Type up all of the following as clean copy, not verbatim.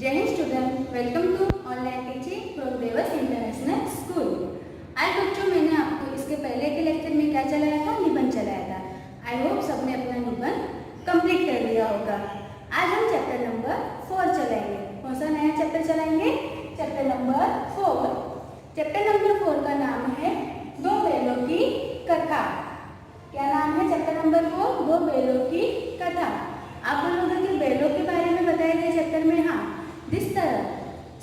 जय हिंद student, welcome to online teaching from Dewas international school. आज बच्चों, मैंने आपको इसके पहले के लेक्चर में क्या चलाया था, निबंध चलाया था। आई होप सबने अपना निबंध कंप्लीट कर लिया होगा। आज हम चैप्टर नंबर 4 चलाएंगे। कौन सा नया चैप्टर चलाएंगे? Chapter number 4। चैप्टर नंबर 4 का नाम है दो बैलों की कथा। क्या नाम है चैप्टर नंबर 4? दो बैलों की कथा। आप बोलोगे कि बैलों के बारे में बताया गया चैप्टर में। हाँ, जिस तरह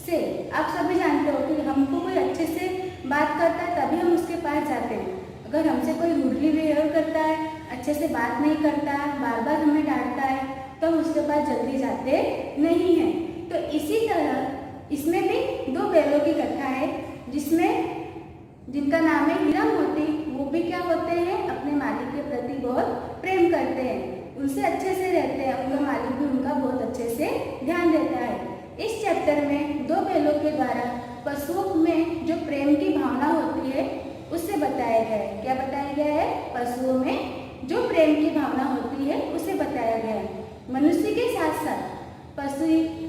से आप सभी जानते हो कि हमको कोई अच्छे से बात करता है तभी हम उसके पास जाते हैं। अगर हमसे कोई रूडली बिहेव करता है, अच्छे से बात नहीं करता है, बार बार हमें डांटता है, तो हम उसके पास जल्दी जाते नहीं हैं। तो इसी तरह इसमें भी दो बैलों की कथा है, जिनका नाम है हीरा मोती। वो भी क्या होते हैं, अपने मालिक के प्रति बहुत प्रेम करते हैं, उनसे अच्छे से रहते हैं। उनका मालिक भी उनका बहुत अच्छे से ध्यान देता है। इस चैप्टर में दो बैलों के द्वारा पशुओं में जो प्रेम की भावना होती है उसे बताया गया है। क्या बताया गया है? पशुओं में जो प्रेम की भावना होती है उसे बताया गया है। मनुष्य के साथ साथ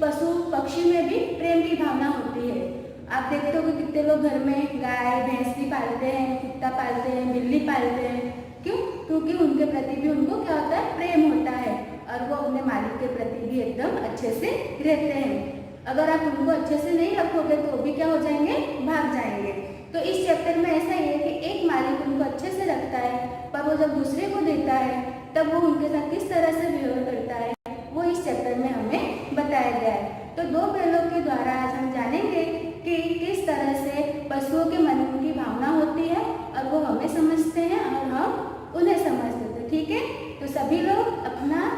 पशु पक्षी में भी प्रेम की भावना होती है। आप देखते हो कि कितने लोग घर में गाय भैंस भी पालते हैं, कुत्ता पालते हैं, बिल्ली पालते हैं। क्यों? क्योंकि उनके प्रति भी उनको क्या होता है, प्रेम होता है, और वो अपने मालिक के प्रति भी एकदम अच्छे से रहते हैं। अगर आप उनको अच्छे से नहीं रखोगे तो भी क्या हो जाएंगे, भाग जाएंगे। तो इस चैप्टर में ऐसा ही है कि एक मालिक उनको अच्छे से रखता है, पर वो जब दूसरे को देता है तब वो उनके साथ किस तरह से व्यवहार करता है, वो इस चैप्टर में हमें बताया गया है। तो दो बैलों के द्वारा आज हम जानेंगे कि किस तरह से पशुओं के मन की भावना होती है, और वो हमें समझते हैं और हम उन्हें समझते थे। ठीक है, तो सभी लोग अपना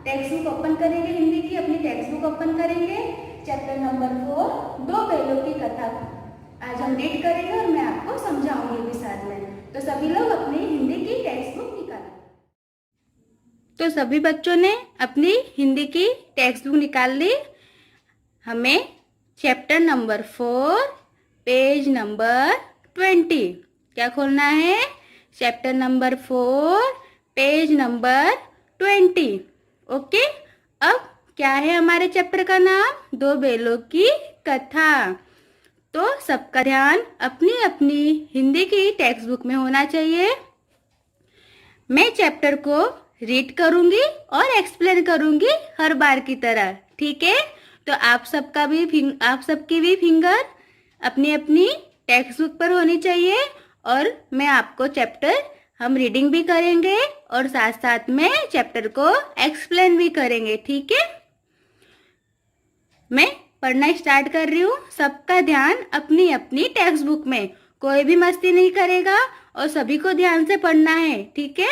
टेक्स्ट बुक ओपन करेंगे, हिंदी की अपनी टेक्स्ट बुक ओपन करेंगे। चैप्टर नंबर 4 दो बैलों की कथा आज हम रीड करेंगे और मैं आपको समझाऊंगी भी साथ में। तो सभी लोग अपनी हिंदी की टेक्स्ट बुक निकालें। तो सभी बच्चों ने अपनी हिंदी की टेक्स्ट बुक निकाल ली। हमें चैप्टर नंबर 4 पेज नंबर 20 क्या खोलना है? Chapter number 4 page number 20। Okay, अब क्या है हमारे चैप्टर का नाम? दो बैलों की कथा। तो सबका ध्यान अपनी अपनी हिंदी की टेक्स्ट बुक में होना चाहिए। मैं चैप्टर को रीड करूंगी और एक्सप्लेन करूंगी हर बार की तरह। ठीक है, तो आप सबकी भी फिंगर अपनी अपनी टेक्स्ट बुक पर होनी चाहिए, और मैं आपको चैप्टर हम रीडिंग भी करेंगे और साथ साथ में चैप्टर को एक्सप्लेन भी करेंगे। ठीक है, मैं पढ़ना स्टार्ट कर रही हूँ। सबका ध्यान अपनी अपनी टेक्स्ट बुक में, कोई भी मस्ती नहीं करेगा और सभी को ध्यान से पढ़ना है। ठीक है।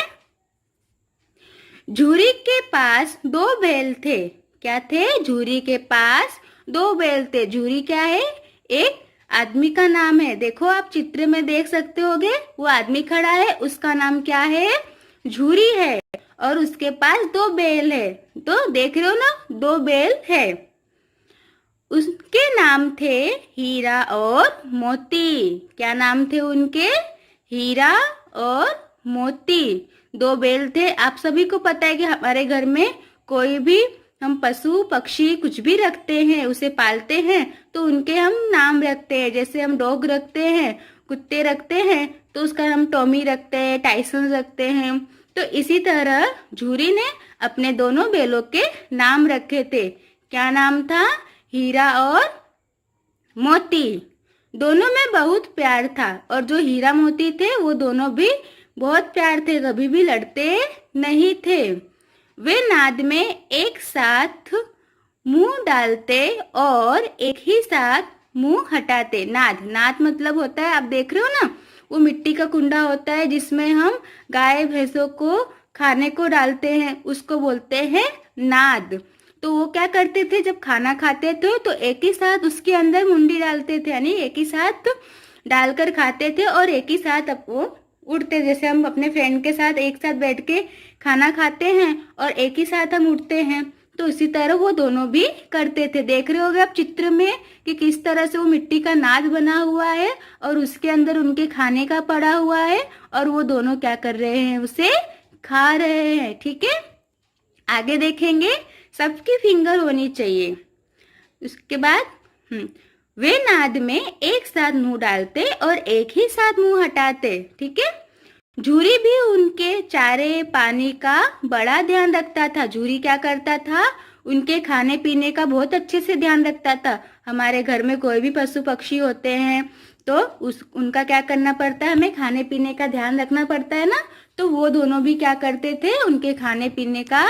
झूरी के पास दो बैल थे। क्या थे? झूरी के पास दो बैल थे। झूरी क्या है? एक आदमी का नाम है। देखो, आप चित्र में देख सकते होगे, वो आदमी खड़ा है, उसका नाम क्या है? झूरी है, और उसके पास दो बैल है। तो देख रहे हो ना, दो बैल है। उसके नाम थे हीरा और मोती। क्या नाम थे उनके? हीरा और मोती। दो बैल थे। आप सभी को पता है कि हमारे घर में कोई भी हम पशु पक्षी कुछ भी रखते हैं, उसे पालते हैं, तो उनके हम नाम रखते हैं। जैसे हम डॉग रखते हैं, कुत्ते रखते हैं, तो उसका हम टॉमी रखते हैं, टाइसन रखते हैं। तो इसी तरह झूरी ने अपने दोनों बैलों के नाम रखे थे। क्या नाम था? हीरा और मोती। दोनों में बहुत प्यार था, और जो हीरा मोती थे वो दोनों भी बहुत प्यार थे, कभी भी लड़ते नहीं थे। वे नाद में एक साथ मुंह डालते और एक ही साथ मुंह हटाते। नाद मतलब होता है, आप देख रहे हो ना, वो मिट्टी का कुंडा होता है जिसमें हम गाय भैंसों को खाने को डालते हैं, उसको बोलते हैं नाद। तो वो क्या करते थे, जब खाना खाते थे तो एक ही साथ उसके अंदर मुंडी डालते थे, यानी एक ही साथ डालकर खाते थे और एक ही साथ वो उठते। जैसे हम अपने फ्रेंड के साथ एक साथ बैठ के खाना खाते हैं और एक ही साथ हम उठते हैं, तो इसी तरह वो दोनों भी करते थे। देख रहे होगे आप चित्र में कि किस तरह से वो मिट्टी का नाद बना हुआ है और उसके अंदर उनके खाने का पड़ा हुआ है, और वो दोनों क्या कर रहे हैं, उसे खा रहे हैं। ठीक है, आगे देखेंगे। सबकी फिंगर होनी चाहिए। उसके बाद वे नाद में एक साथ मुंह डालते और एक ही साथ मुंह हटाते। ठीक है। झूरी भी उनके चारे पानी का बड़ा ध्यान रखता था। झूरी क्या करता था, उनके खाने पीने का बहुत अच्छे से ध्यान रखता था। हमारे घर में कोई भी पशु पक्षी होते हैं तो उनका क्या करना पड़ता है, हमें खाने पीने का ध्यान रखना पड़ता है ना। तो वो दोनों भी क्या करते थे, उनके खाने पीने का,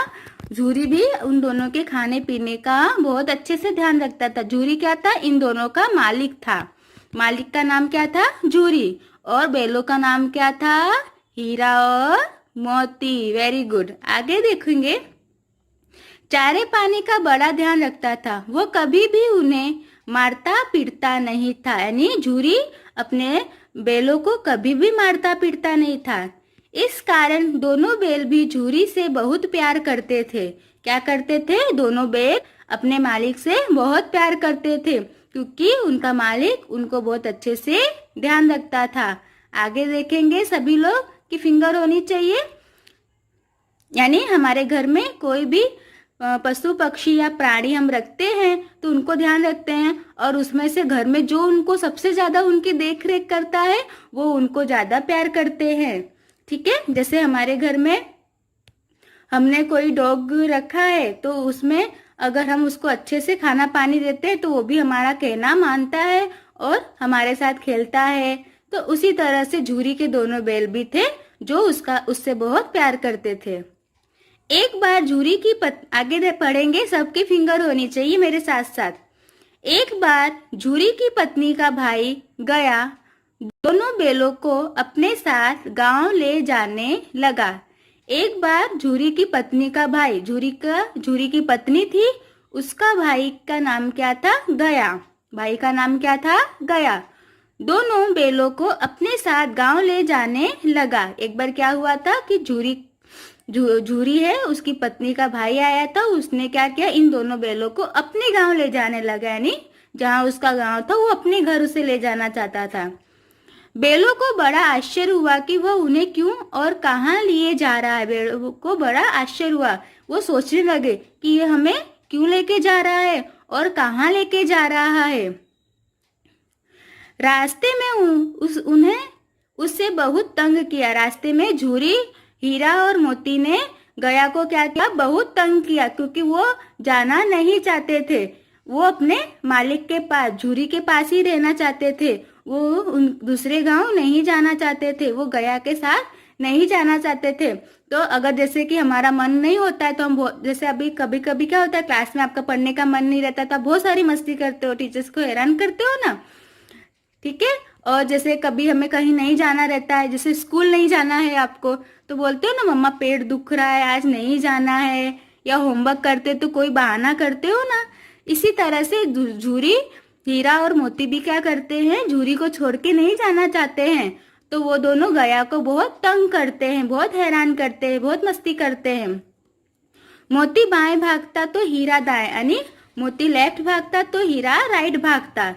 झूरी भी उन दोनों के खाने पीने का बहुत अच्छे से ध्यान रखता था। झूरी क्या था, इन दोनों का मालिक था। मालिक का नाम क्या था, झूरी, और बैलों का नाम क्या था, हीरा और मोती। Very good. आगे देखेंगे। चारे पानी का बड़ा ध्यान रखता था। वो कभी भी उन्हें मारता पीटता नहीं था। यानी झूरी अपने बैलों को कभी भी मारता पीटता नहीं था। इस कारण दोनों बैल भी झूरी से बहुत प्यार करते थे। क्या करते थे, दोनों बैल अपने मालिक से बहुत प्यार करते थे, क्योंकि उनका मालिक उनको बहुत अच्छे से ध्यान रखता था। आगे देखेंगे, सभी लोग की फिंगर होनी चाहिए। यानी हमारे घर में कोई भी पशु पक्षी या प्राणी हम रखते हैं तो उनको ध्यान रखते हैं, और उसमें से घर में जो उनको सबसे ज्यादा उनकी देख रेख करता है वो उनको ज्यादा प्यार करते हैं। ठीक है। जैसे हमारे घर में हमने कोई डॉग रखा है तो उसमें अगर हम उसको अच्छे से खाना पानी देते हैं तो वो भी हमारा कहना मानता है और हमारे साथ खेलता है। तो उसी तरह से झूरी के दोनों बैल भी थे जो उससे बहुत प्यार करते थे। एक बार झूरी की आगे पढ़ेंगे, सबकी फिंगर होनी चाहिए मेरे साथ साथ। एक बार झूरी की पत्नी का भाई गया दोनों बैलों को अपने साथ गांव ले जाने लगा। एक बार झूरी की पत्नी का भाई, झूरी की पत्नी थी, उसका भाई का नाम क्या था, गया। भाई का नाम क्या था, गया। दोनों बैलों को अपने साथ गांव ले जाने लगा। एक बार क्या हुआ था कि झूरी है, उसकी पत्नी का भाई आया था, उसने क्या किया, इन दोनों बैलों को अपने गांव ले जाने लगा। यानी जहां उसका गांव था वो अपने घर उसे ले जाना चाहता था। बैलों को बड़ा आश्चर्य हुआ कि वह उन्हें क्यों और कहाँ लिए जा रहा है। बैलों को बड़ा आश्चर्य हुआ, वो सोचने लगे कि ये हमें क्यों लेके जा रहा है और कहाँ लेके जा रहा है। रास्ते में उन्हें उससे बहुत तंग किया। रास्ते में झूरी, हीरा और मोती ने गया को क्या किया, बहुत तंग किया, क्योंकि वो जाना नहीं चाहते थे। वो अपने मालिक के पास, झूरी के पास ही रहना चाहते थे। वो दूसरे गांव नहीं जाना चाहते थे, वो गया के साथ नहीं जाना चाहते थे। तो अगर जैसे कि हमारा मन नहीं होता है तो हम जैसे अभी कभी कभी क्या होता है, क्लास में आपका पढ़ने का मन नहीं रहता, तो आप बहुत सारी मस्ती करते हो, टीचर्स को हैरान करते हो ना। ठीक है। और जैसे कभी हमें कहीं नहीं जाना रहता है, जैसे स्कूल नहीं जाना है आपको, तो बोलते हो ना, मम्मा पेट दुख रहा है आज नहीं जाना है, या होमवर्क करते तो कोई बहाना करते हो ना। इसी तरह से झूरी, हीरा और मोती भी क्या करते हैं, झूरी को छोड़ के नहीं जाना चाहते हैं। तो वो दोनों गया को बहुत तंग करते हैं, बहुत हैरान करते हैं, बहुत मस्ती करते हैं। मोती बाएं भागता तो हीरा दाएं, यानी मोती लेफ्ट भागता तो हीरा राइट भागता।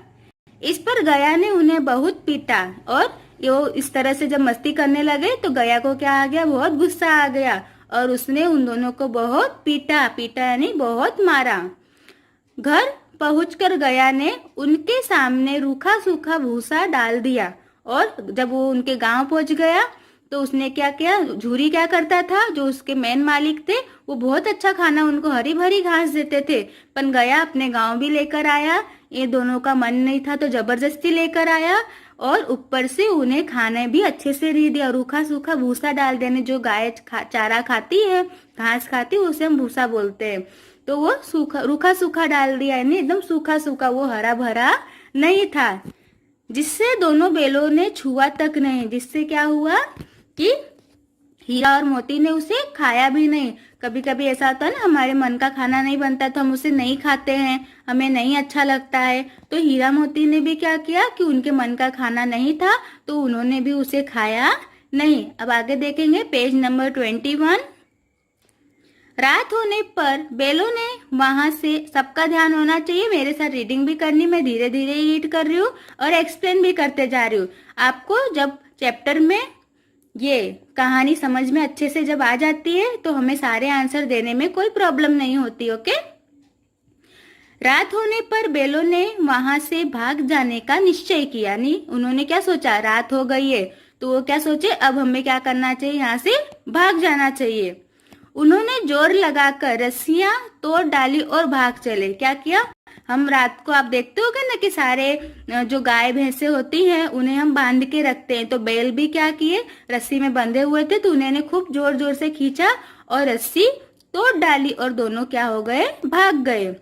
इस पर गया ने उन्हें बहुत पीटा, और वो इस तरह से जब मस्ती करने लगे तो गया को क्या आ गया, बहुत गुस्सा आ गया, और उसने उन दोनों को बहुत पीटा यानी बहुत मारा। घर पहुंचकर गया ने उनके सामने रूखा सूखा भूसा डाल दिया, और जब वो उनके गांव पहुंच गया तो उसने क्या किया, झूरी क्या करता था, जो उसके मेन मालिक थे, वो बहुत अच्छा खाना उनको हरी भरी घास देते थे, पर गया अपने गांव भी लेकर आया। ये दोनों का मन नहीं था तो जबरदस्ती लेकर आया, और ऊपर से उन्हें खाने भी अच्छे से नहीं दिया। रूखा सूखा भूसा डाल देने, जो गाय चारा खाती है, घास खाती है, उसे हम भूसा बोलते हैं। तो वो रूखा सूखा डाल दिया, यानी एकदम सूखा सूखा, वो हरा भरा नहीं था, जिससे दोनों बैलों ने छुआ तक नहीं। जिससे क्या हुआ कि हीरा और मोती ने उसे खाया भी नहीं। कभी कभी ऐसा होता है ना, हमारे मन का खाना नहीं बनता तो हम उसे नहीं खाते हैं, हमें नहीं अच्छा लगता है। तो हीरा मोती ने भी क्या किया कि उनके मन का खाना नहीं था तो उन्होंने भी उसे खाया नहीं। अब आगे देखेंगे पेज नंबर 21। रात होने पर बैलों ने वहां से, सबका ध्यान होना चाहिए, मेरे साथ रीडिंग भी करनी, मैं धीरे धीरे रीड कर रही हूँ और एक्सप्लेन भी करते जा रही हूँ। आपको जब चैप्टर में ये कहानी समझ में अच्छे से जब आ जाती है तो हमें सारे आंसर देने में कोई प्रॉब्लम नहीं होती। ओके। रात होने पर बैलों ने वहां से भाग जाने का निश्चय किया। यानी उन्होंने क्या सोचा, रात हो गई है तो वो क्या सोचे, अब हमें क्या करना चाहिए, यहाँ से भाग जाना चाहिए। उन्होंने जोर लगाकर रस्सियां तोड़ डाली और भाग चले। क्या किया, हम रात को आप देखते होगे ना कि सारे जो गाय भैंसे होती हैं उन्हें हम बांध के रखते हैं, तो बैल भी क्या किए, रस्सी में बंधे हुए थे तो उन्होंने खूब जोर जोर से खींचा और रस्सी तोड़ डाली और दोनों क्या हो गए, भाग गए।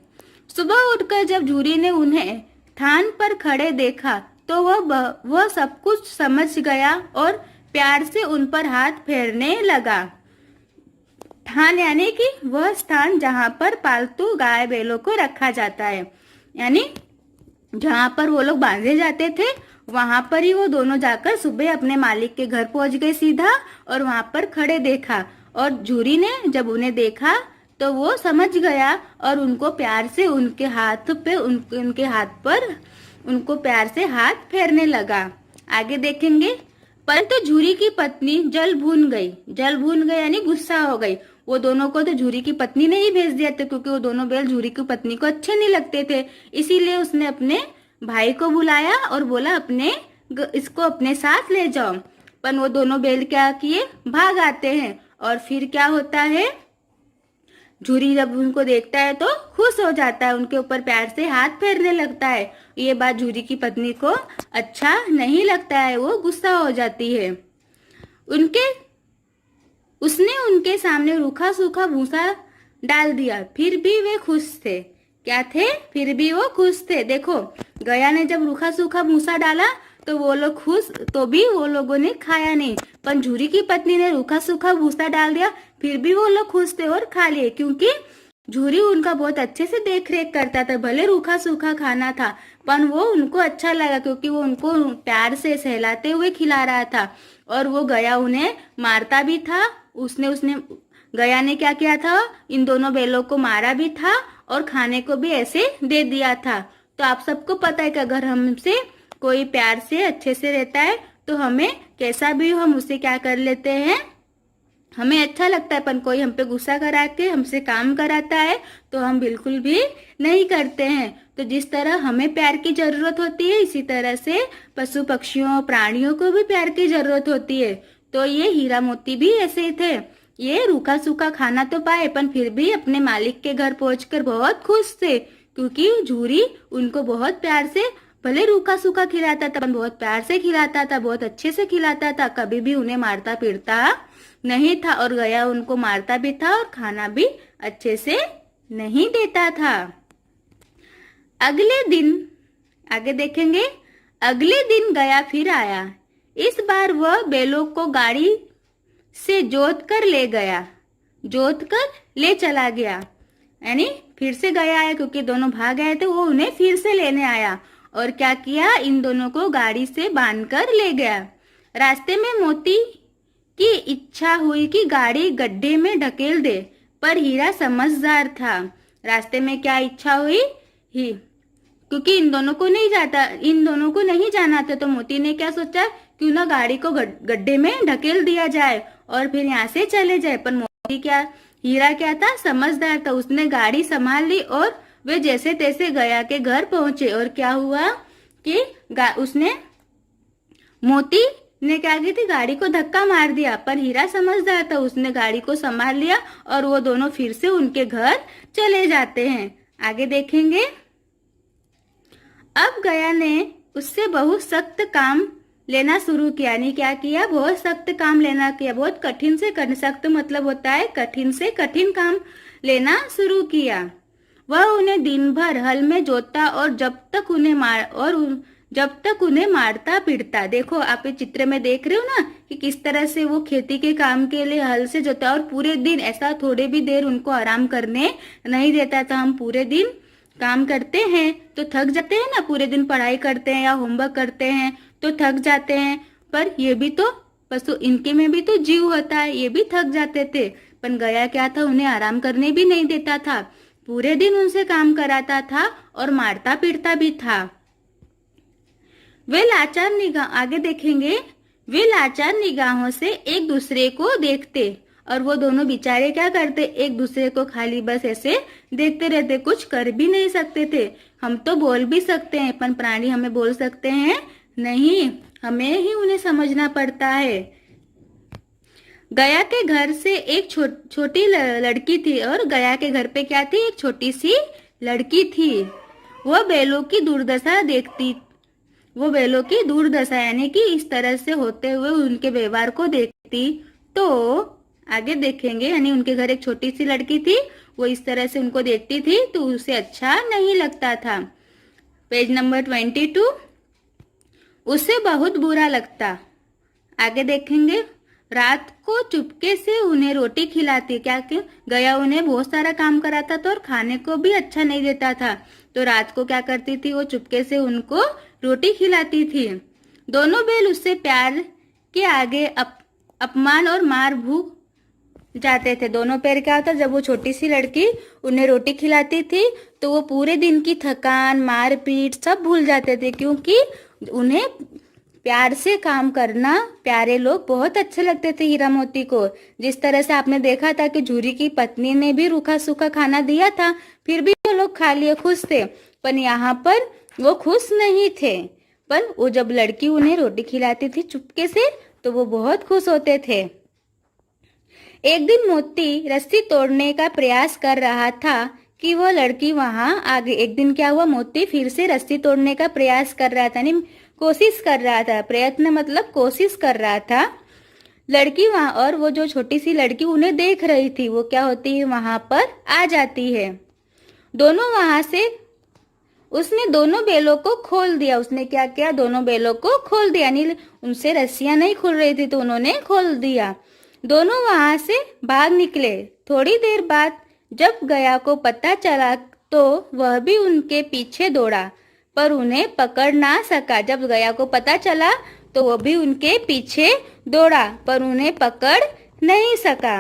सुबह उठकर जब झूरी ने उन्हें थान पर खड़े देखा तो वह सब कुछ समझ गया और प्यार से उन पर हाथ फेरने लगा। थान यानी कि वह स्थान जहां पर पालतू गाय बैलों को रखा जाता है, यानी जहां पर वो लोग बांधे जाते थे वहां पर ही वो दोनों जाकर सुबह अपने मालिक के घर पहुंच गए सीधा, और वहां पर खड़े देखा। और झूरी ने जब उन्हें देखा तो वो समझ गया और उनको प्यार से उनके हाथ पे उनके हाथ पर उनको प्यार से हाथ फेरने लगा। आगे देखेंगे। परंतु झूरी की पत्नी जल भून गई यानी गुस्सा हो गई। वो दोनों को तो झूरी की पत्नी ने ही भेज दिया था, क्योंकि वो दोनों बैल झूरी की पत्नी को अच्छे नहीं लगते थे। इसीलिए उसने अपने भाई को बुलाया और बोला इसको अपने साथ ले जाओ। पर वो दोनों बैल क्या किए, भाग आते हैं। और फिर क्या होता है, झूरी जब उनको देखता है तो खुश हो जाता है, उनके ऊपर प्यार से हाथ फेरने लगता है। ये बात झूरी की पत्नी को अच्छा नहीं लगता है, वो गुस्सा हो जाती है। उसने उनके सामने रूखा सूखा भूसा डाल दिया, फिर भी वे खुश थे। क्या थे, फिर भी वो खुश थे। देखो, गया ने जब रूखा सूखा भूसा डाला तो वो लोग खुश, तो भी वो लोगों ने खाया नहीं। पर झूरी की पत्नी ने रूखा सूखा भूसा डाल दिया, फिर भी वो लोग खुश थे और खा लिए, क्योंकि झूरी उनका बहुत अच्छे से देख रेख करता था। भले रूखा सूखा खाना था पर वो उनको अच्छा लगा, क्योंकि वो उनको प्यार से सहलाते हुए खिला रहा था। और वो गया उन्हें मारता भी था। उसने गया ने क्या किया था, इन दोनों बैलों को मारा भी था और खाने को भी ऐसे दे दिया था। तो आप सबको पता है कि अगर हमसे कोई प्यार से अच्छे से रहता है तो हमें कैसा भी हो हम उसे क्या कर लेते हैं, हमें अच्छा लगता है। पर कोई हम पे गुस्सा करा के हमसे काम कराता है तो हम बिल्कुल भी नहीं करते हैं। तो जिस तरह हमें प्यार की जरूरत होती है, इसी तरह से पशु पक्षियों प्राणियों को भी प्यार की जरूरत होती है। तो ये हीरा मोती भी ऐसे ही थे। ये रूखा सूखा खाना तो पाए पर फिर भी अपने मालिक के घर पहुंचकर बहुत खुश थे, क्योंकि झूरी उनको बहुत प्यार से, भले रूखा सूखा खिलाता था पर बहुत प्यार से खिलाता था, बहुत अच्छे से खिलाता था, कभी भी उन्हें मारता पीटता नहीं था। और गया उनको मारता भी था और खाना भी अच्छे से नहीं देता था। अगले दिन आगे देखेंगे। अगले दिन गया फिर आया। इस बार वह बैलों को गाड़ी से जोत कर ले चला गया, यानी फिर से गया है, क्योंकि दोनों भाग गए थे, वो उन्हें फिर से लेने आया। और क्या किया, इन दोनों को गाड़ी से बांधकर ले गया। रास्ते में मोती की इच्छा हुई कि गाड़ी गड्ढे में ढकेल दे, पर हीरा समझदार था। रास्ते में क्या इच्छा हुई, क्योंकि इन दोनों को नहीं जाना था, तो मोती ने क्या सोचा, क्यों ना गाड़ी को गड्ढे में ढकेल दिया जाए और फिर यहाँ से चले जाए। पर हीरा क्या था, समझदार था। उसने गाड़ी संभाल ली और वे जैसे तैसे गया के घर पहुंचे। और क्या हुआ कि मोती ने क्या की थी, गाड़ी को धक्का मार दिया। पर हीरा समझदार था, उसने गाड़ी को संभाल लिया और वो दोनों फिर से उनके घर चले जाते हैं। आगे देखेंगे। अब गया ने उससे बहुत सख्त काम लेना शुरू किया। यानी क्या किया, बहुत सख्त काम लेना किया। बहुत कठिन से कठिन, सख्त मतलब होता है कठिन से कठिन काम लेना शुरू किया। वह उन्हें दिन भर हल में जोतता और जब तक उन्हें मारता पीटता। देखो आप ये चित्र में देख रहे हो ना कि किस तरह से वो खेती के काम के लिए हल से जोता, और पूरे दिन, ऐसा थोड़े भी देर उनको आराम करने नहीं देता था। हम पूरे दिन काम करते हैं तो थक जाते हैं ना, पूरे दिन पढ़ाई करते हैं या होमवर्क करते हैं तो थक जाते हैं। पर ये भी तो पशु, इनके में भी तो जीव होता है, ये भी थक जाते थे। पर गया क्या था, उन्हें आराम करने भी नहीं देता था, पूरे दिन उनसे काम कराता था और मारता पीटता भी था। वे लाचार निगाहों से एक दूसरे को देखते और वो दोनों बेचारे क्या करते, एक दूसरे को खाली बस ऐसे देखते रहते, कुछ कर भी नहीं सकते थे। हम तो बोल भी सकते हैं, पर प्राणी हमें बोल सकते हैं नहीं, हमें ही उन्हें समझना पड़ता है। गया के घर से एक छोटी लड़की थी, और गया के घर पे क्या थी, एक छोटी सी लड़की थी। वह बैलों की दुर्दशा देखती, वो बैलों की दुर्दशा यानी कि इस तरह से होते हुए उनके व्यवहार को देखती। तो आगे देखेंगे, यानी उनके घर एक छोटी सी लड़की थी, वो इस तरह से उनको देखती थी तो उसे अच्छा नहीं लगता था। पेज नंबर 22, उसे बहुत बुरा लगता। आगे देखेंगे, रात को चुपके से उन्हें रोटी खिलाती। क्या क्यों, गया उन्हें बहुत सारा काम कराता था और खाने को भी अच्छा नहीं देता था, तो रात को क्या करती थी, वो चुपके से उनको रोटी खिलाती थी। दोनों बैल उससे प्यार के आगे अपमान और मार भूख जाते थे। दोनों पैर क्या होता, जब वो छोटी सी लड़की उन्हें रोटी खिलाती थी तो वो पूरे दिन की थकान, मार पीट सब भूल जाते थे, क्योंकि उन्हें प्यार से काम करना प्यारे लोग बहुत अच्छे लगते थे हीरा मोती को। जिस तरह से आपने देखा था कि झूरी की पत्नी ने भी रूखा सूखा खाना दिया था, फिर भी वो लोग खा लिए, खुश थे। पर यहाँ पर वो खुश नहीं थे, पर वो जब लड़की उन्हें रोटी खिलाती थी चुपके से तो वो बहुत खुश होते थे। एक दिन मोती रस्सी तोड़ने का प्रयास कर रहा था कि वह लड़की वहां आगे। एक दिन क्या हुआ, मोती फिर से रस्सी तोड़ने का प्रयास कर रहा था, यानी कोशिश कर रहा था, प्रयत्न मतलब कोशिश कर रहा था। लड़की वहां, और वो जो छोटी सी लड़की उन्हें देख रही थी, वो क्या होती है, वहां पर आ जाती है। दोनों वहां से उसने दोनों बैलों को खोल दिया। उसने क्या किया, दोनों बैलों को खोल दिया, यानी उनसे रस्सियां नहीं खुल रही थी तो उन्होंने खोल दिया। दोनों वहां से भाग निकले। थोड़ी देर बाद जब गया को पता चला तो वह भी उनके पीछे दौड़ा, पर उन्हें पकड़ ना सका। जब गया को पता चला तो वह भी उनके पीछे दौड़ा, पर उन्हें पकड़ नहीं सका।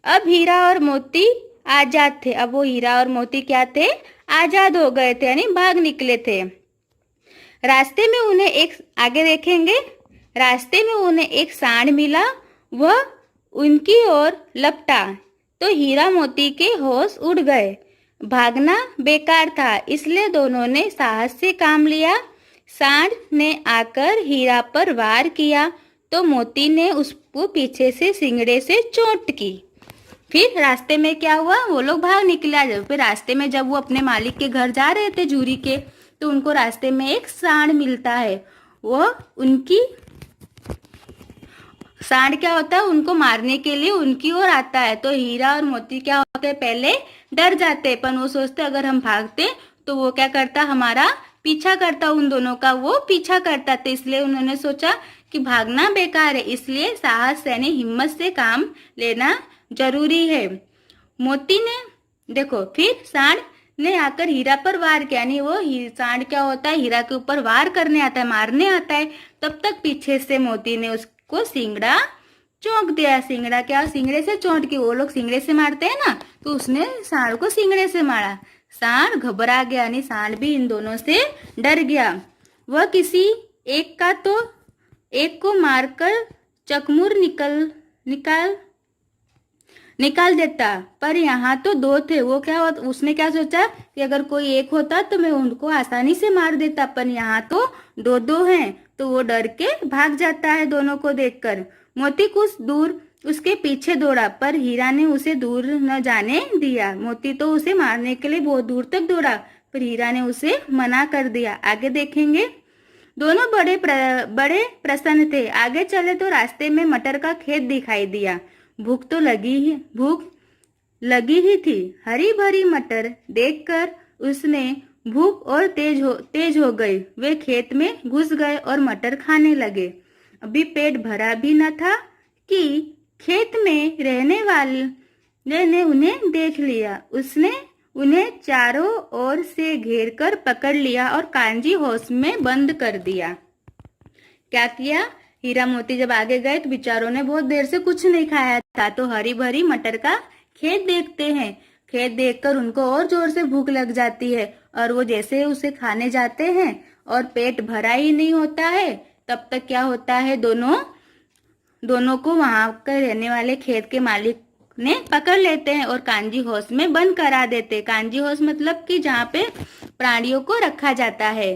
अब हीरा और मोती आजाद थे। अब वो हीरा और मोती क्या थे, आजाद हो गए थे, यानी भाग निकले थे। रास्ते में उन्हें एक, आगे देखेंगे, रास्ते में उन्हें एक सांड मिला। वह उनकी ओर लपटा तो हीरा मोती के होश उड़ गए। भागना बेकार था, इसलिए दोनों ने साहस से काम लिया। सांड ने आकर हीरा पर वार किया तो मोती ने उसको पीछे से सिंगड़े से चोट की। फिर रास्ते में क्या हुआ, वो लोग भाग निकले। फिर रास्ते में जब वो अपने मालिक के घर जा रहे थे झूरी के, तो उनको रास्ते में एक सांड मिलता है। वो उनकी, सांड क्या होता है, उनको मारने के लिए उनकी ओर आता है। तो हीरा और मोती क्या होते हैं, पहले डर जाते, पर वो सोचते अगर हम भागते तो वो क्या करता, हमारा पीछा करता, उन दोनों का वो पीछा करता था। इसलिए उन्होंने सोचा कि भागना बेकार है, इसलिए साहस यानी हिम्मत से काम लेना जरूरी है। मोती ने देखो, फिर सांड ने आकर हीरा पर वार किया, यानी वो सांड क्या होता है, हीरा के ऊपर वार करने आता है, मारने आता है। तब तक पीछे से मोती ने उसको सिंगड़ा चौंक दिया। सिंगड़ा क्या, सिंगड़े से चोट की, वो लोग सिंगड़े से मारते हैं ना, तो उसने सांड को सिंगड़े से मारा। सांड घबरा गया, यानी सांड भी इन दोनों से डर गया। वह किसी एक का तो एक को मारकर चकमुर निकाल देता, पर यहाँ तो दो थे। वो क्या, उसने क्या सोचा कि अगर कोई एक होता तो मैं उनको आसानी से मार देता, पर यहाँ तो दो दो हैं, तो वो डर के भाग जाता है दोनों को देखकर। मोती कुछ दूर उसके पीछे दौड़ा, पर हीरा ने उसे दूर न जाने दिया। मोती तो उसे मारने के लिए बहुत दूर तक दौड़ा, पर हीरा ने उसे मना कर दिया। आगे देखेंगे, दोनों बड़े प्रसन्न थे। आगे चले तो रास्ते में मटर का खेत दिखाई दिया। भूख लगी ही थी। हरी भरी मटर देखकर उसने भूख और तेज हो गई। वे खेत में घुस गए और मटर खाने लगे। अभी पेट भरा भी न था कि खेत में रहने वाले ने उन्हें देख लिया। उसने उन्हें चारों ओर से घेरकर पकड़ लिया और कांजी होश में बंद कर दिया। क्या किया, हीरा मोती जब आगे गए तो बेचारों ने बहुत देर से कुछ नहीं खाया था, तो हरी भरी मटर का खेत देखते हैं। खेत देखकर उनको और जोर से भूख लग जाती है, और वो जैसे उसे खाने जाते हैं और पेट भरा ही नहीं होता है, तब तक क्या होता है, दोनों दोनों को वहां के रहने वाले खेत के मालिक ने पकड़ लेते हैं और कांजी हाउस में बंद करा देते हैं। कांजी हाउस मतलब कि जहाँ पे प्राणियों को रखा जाता है।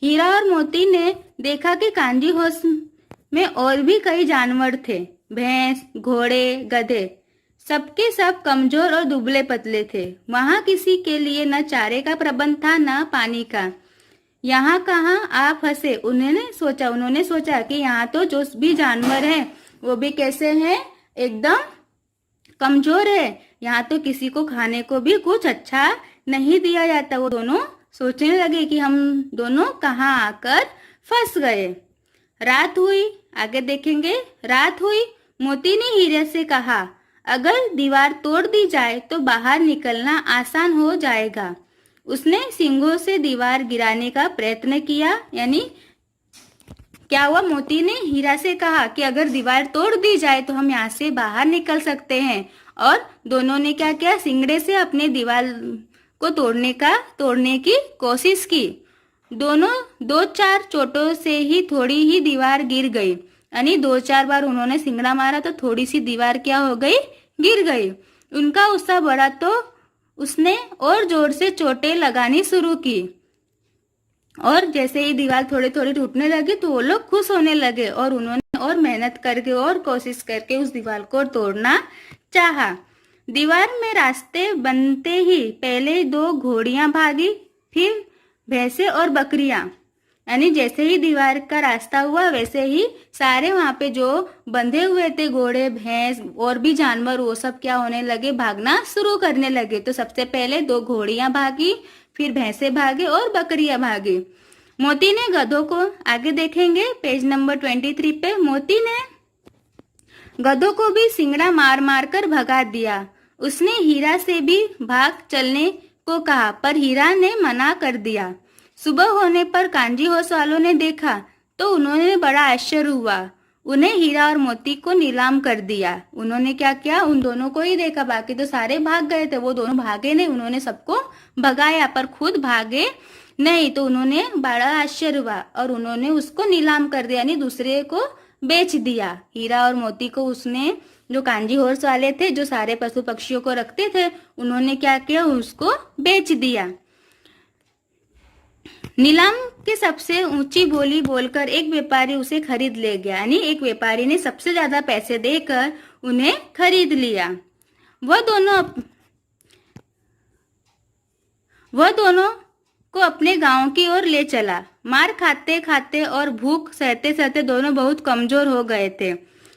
हीरा और मोती ने देखा कि कांजी हाउस में और भी कई जानवर थे। भैंस, घोड़े, गधे, सबके सब कमजोर और दुबले पतले थे। वहां किसी के लिए न चारे का प्रबंध था न पानी का। यहाँ कहाँ आप फंसे। उन्होंने सोचा कि यहाँ तो जो भी जानवर हैं वो भी कैसे हैं, एकदम कमजोर है। यहाँ तो किसी को खाने को भी कुछ अच्छा नहीं दिया जाता। वो दोनों सोचने लगे कि हम दोनों कहाँ आकर फंस गए। रात हुई, आगे देखेंगे। रात हुई, मोती ने हीरे से कहा, अगर दीवार तोड़ दी जाए तो बाहर निकलना आसान हो जाएगा। उसने सींगों से दीवार गिराने का प्रयत्न किया। यानी क्या हुआ, मोती ने हीरा से कहा कि अगर दीवार तोड़ दी जाए तो हम यहाँ से बाहर निकल सकते हैं। और दोनों ने क्या किया, सिंगड़े से अपने दीवार को तोड़ने की कोशिश की। दोनों 2-4 चोटों से ही थोड़ी ही दीवार गिर गई। यानी 2-4 बार उन्होंने सिंगड़ा मारा तो थोड़ी सी दीवार क्या हो गई, गिर गई। उनका उत्साह बढ़ा तो उसने और जोर से चोटें लगानी शुरू की। और जैसे ही दीवार थोड़ी थोड़ी टूटने लगी तो वो लोग खुश होने लगे और उन्होंने और मेहनत करके और कोशिश करके उस दीवार को तोड़ना चाहा। दीवार में रास्ते बनते ही पहले 2 घोड़ियां भागी, फिर भैंसे और बकरियां। यानी जैसे ही दीवार का रास्ता हुआ वैसे ही सारे वहां पे जो बंधे हुए थे घोड़े, भैंस और भी जानवर, वो सब क्या होने लगे, भागना शुरू करने लगे। तो सबसे पहले 2 घोड़ियां भागी, फिर भैंसे भागे और बकरियां भागी। मोती ने गधों को, आगे देखेंगे पेज नंबर 23 पे, मोती ने गधों को भी सिंगड़ा मार मार कर भगा दिया। उसने हीरा से भी भाग चलने को कहा पर हीरा ने मना कर दिया। सुबह होने पर कांजी हाउस वालों ने देखा तो उन्होंने बड़ा आश्चर्य हुआ। उन्हें हीरा और मोती को नीलाम कर दिया। उन्होंने क्या किया, उन दोनों को ही देखा, बाकी तो सारे भाग गए थे। वो दोनों भागे नहीं, उन्होंने सबको भगाया पर खुद भागे नहीं। तो उन्होंने बड़ा आश्चर्य हुआ और उन्होंने उसको नीलाम कर दिया, यानी दूसरे को बेच दिया। हीरा और मोती को उसने, जो कांजी हाउस वाले थे जो सारे पशु पक्षियों को रखते थे, उन्होंने क्या किया, उसको बेच दिया। नीलाम की सबसे ऊंची बोली बोलकर एक व्यापारी उसे खरीद ले गया। यानी एक व्यापारी ने सबसे ज्यादा पैसे देकर उन्हें खरीद लिया। वह दोनों को अपने गांव की ओर ले चला। मार खाते खाते और भूख सहते सहते दोनों बहुत कमजोर हो गए थे।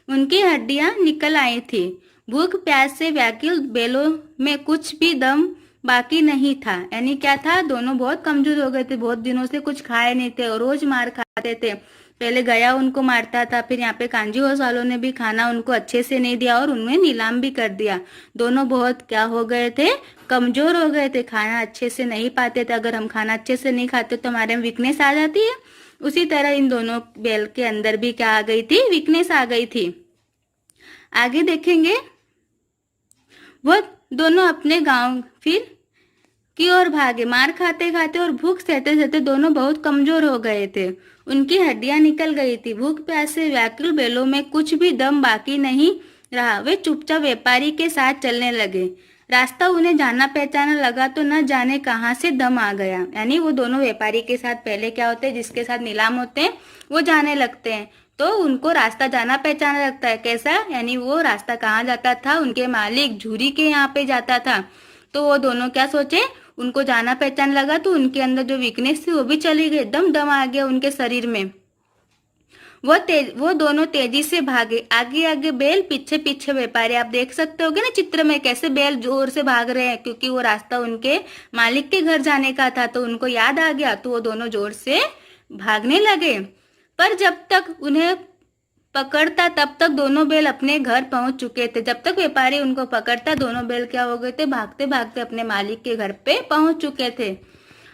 उनकी हड्डियां निकल आई थी। भूख प्यास से व्याकुल बैलों में कुछ भी दम बाकी नहीं था। यानी क्या था, दोनों बहुत कमजोर हो गए थे, बहुत दिनों से कुछ खाए नहीं थे और रोज मार खाते थे। पहले गया उनको मारता था, फिर यहाँ पे कांजी हाउस वालों ने भी खाना उनको अच्छे से नहीं दिया और उन्हें नीलाम भी कर दिया। दोनों बहुत क्या हो गए थे, कमजोर हो गए थे, खाना अच्छे से नहीं पाते थे। अगर हम खाना अच्छे से नहीं खाते तो हमारे में वीकनेस आ जाती है। उसी तरह इन दोनों बैल के अंदर भी क्या आ गई थी, वीकनेस आ गई थी। आगे देखेंगे। वो दोनों अपने गांव फिर की ओर भागे। मार खाते खाते और भूख सहते सहते दोनों बहुत कमजोर हो गए थे। उनकी हड्डियां निकल गई थी। भूख प्यास से व्याकुल बैलों में कुछ भी दम बाकी नहीं रहा। वे चुपचाप व्यापारी के साथ चलने लगे। रास्ता उन्हें जाना पहचाना लगा तो न जाने कहां से दम आ गया। यानी वो दोनों व्यापारी के साथ पहले क्या होते हैं, जिसके साथ नीलाम होते हैं वो जाने लगते हैं तो उनको रास्ता जाना पहचाना लगता है। कैसा, यानी वो रास्ता कहाँ जाता था, उनके मालिक झूरी के यहाँ पे जाता था। तो वो दोनों क्या सोचे, उनको जाना पहचान लगा तो उनके अंदर जो वीकनेस थी वो भी चली गई, एकदम दम आ गया उनके शरीर में। वो दोनों तेजी से भागे। आगे आगे बैल, पीछे पीछे व्यापारी। आप देख सकते होगे ना चित्र में कैसे बैल जोर से भाग रहे हैं, क्योंकि वो रास्ता उनके मालिक के घर जाने का था तो उनको याद आ गया तो वो दोनों जोर से भागने लगे। पर जब तक उन्हें पकड़ता तब तक दोनों बैल अपने घर पहुंच चुके थे। जब तक व्यापारी उनको पकड़ता दोनों बैल क्या हो गए थे, भागते भागते अपने मालिक के घर पे पहुंच चुके थे।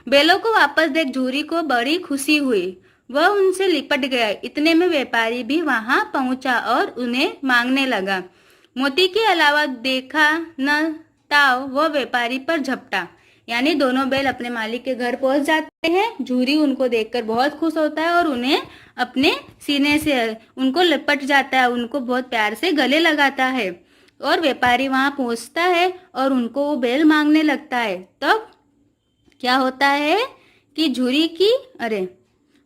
बैलों को वापस देख झूरी को बड़ी खुशी हुई। वह उनसे लिपट गया। इतने में व्यापारी भी वहां पहुंचा और उन्हें मांगने लगा। मोती के अलावा देखा न ताव वह व्यापारी पर झपटा। यानी दोनों बैल अपने मालिक के घर पहुंच जाते हैं। झूरी उनको देखकर बहुत खुश होता है और उन्हें अपने सीने से उनको लिपट जाता है, उनको बहुत प्यार से गले लगाता है। और व्यापारी वहां पहुंचता है और उनको वो बैल मांगने लगता है। तब क्या होता है कि झूरी की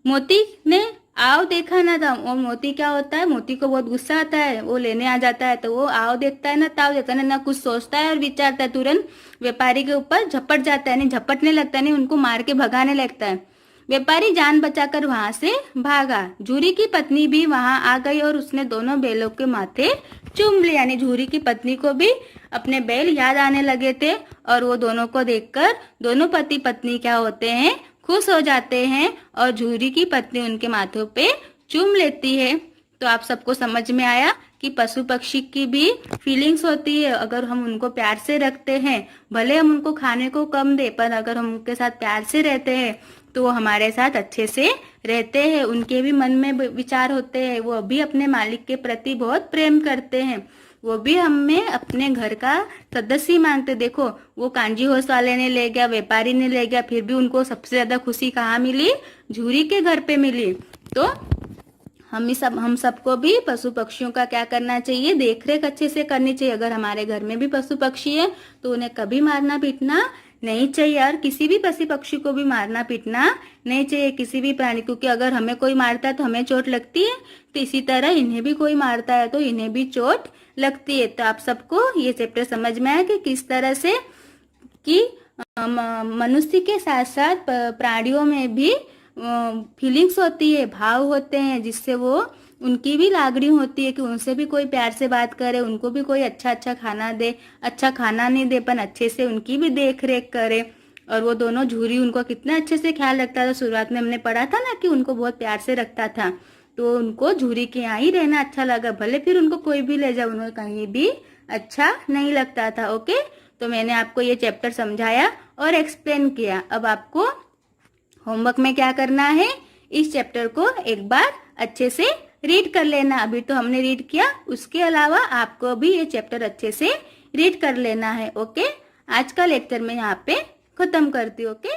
मोती ने आओ देखा ना था। और मोती क्या होता है, मोती को बहुत गुस्सा आता है, वो लेने आ जाता है। तो वो आओ देखता है ना ताव देखता है ना, कुछ सोचता है और विचारता है, तुरंत व्यापारी के ऊपर झपट जाता है, नहीं झपटने लगता है, नहीं उनको मार के भगाने लगता है। व्यापारी जान बचाकर वहां से भागा। झूरी की पत्नी भी वहां आ गई और उसने दोनों बैलों के माथे चूम लिए। यानी झूरी की पत्नी को भी अपने बैल याद आने लगे थे और वो दोनों को देखकर दोनों पति पत्नी क्या होते हैं, खुश हो जाते हैं और झूरी की पत्नी उनके माथों पे चूम लेती है। तो आप सबको समझ में आया कि पशु पक्षी की भी फीलिंग्स होती है। अगर हम उनको प्यार से रखते हैं, भले हम उनको खाने को कम दे, पर अगर हम उनके साथ प्यार से रहते हैं तो वो हमारे साथ अच्छे से रहते हैं। उनके भी मन में विचार होते हैं, वो भी अपने मालिक के प्रति बहुत प्रेम करते हैं, वो भी हमें अपने घर का सदस्य मानते। देखो वो कांजी होश वाले ने ले गया, व्यापारी ने ले गया, फिर भी उनको सबसे ज्यादा खुशी कहाँ मिली, झूरी के घर पे मिली। तो हम सबको भी पशु पक्षियों का क्या करना चाहिए, देखरेख अच्छे से करनी चाहिए। अगर हमारे घर में भी पशु पक्षी है तो उन्हें कभी मारना पीटना नहीं चाहिए। और किसी भी पशु पक्षी को भी मारना पीटना नहीं चाहिए, किसी भी प्राणी, क्योंकि अगर हमें कोई मारता है तो हमें चोट लगती है, तो इसी तरह इन्हें भी कोई मारता है तो इन्हें भी चोट लगती है। तो आप सबको ये चैप्टर समझ में आया कि किस तरह से कि मनुष्य के साथ साथ प्राणियों में भी फीलिंग्स होती है, भाव होते हैं, जिससे वो उनकी भी लागणी होती है कि उनसे भी कोई प्यार से बात करे, उनको भी कोई अच्छा खाना दे, अच्छा खाना नहीं दे पर अच्छे से उनकी भी देख रेख करे। और वो दोनों झूरी उनको कितना अच्छे से ख्याल रखता था। शुरुआत में हमने पढ़ा था ना कि उनको बहुत प्यार से रखता था, तो उनको झूरी के यहाँ ही रहना अच्छा लगा, भले फिर उनको कोई भी ले जाए, उन्हें कहीं भी अच्छा नहीं लगता था। ओके, तो मैंने आपको ये चैप्टर समझाया और एक्सप्लेन किया। अब आपको होमवर्क में क्या करना है, इस चैप्टर को एक बार अच्छे से रीड कर लेना। अभी तो हमने रीड किया, उसके अलावा आपको भी ये चैप्टर अच्छे से रीड कर लेना है। ओके, आज का लेक्चर मैं यहाँ पे खत्म करती हूँ। ओके।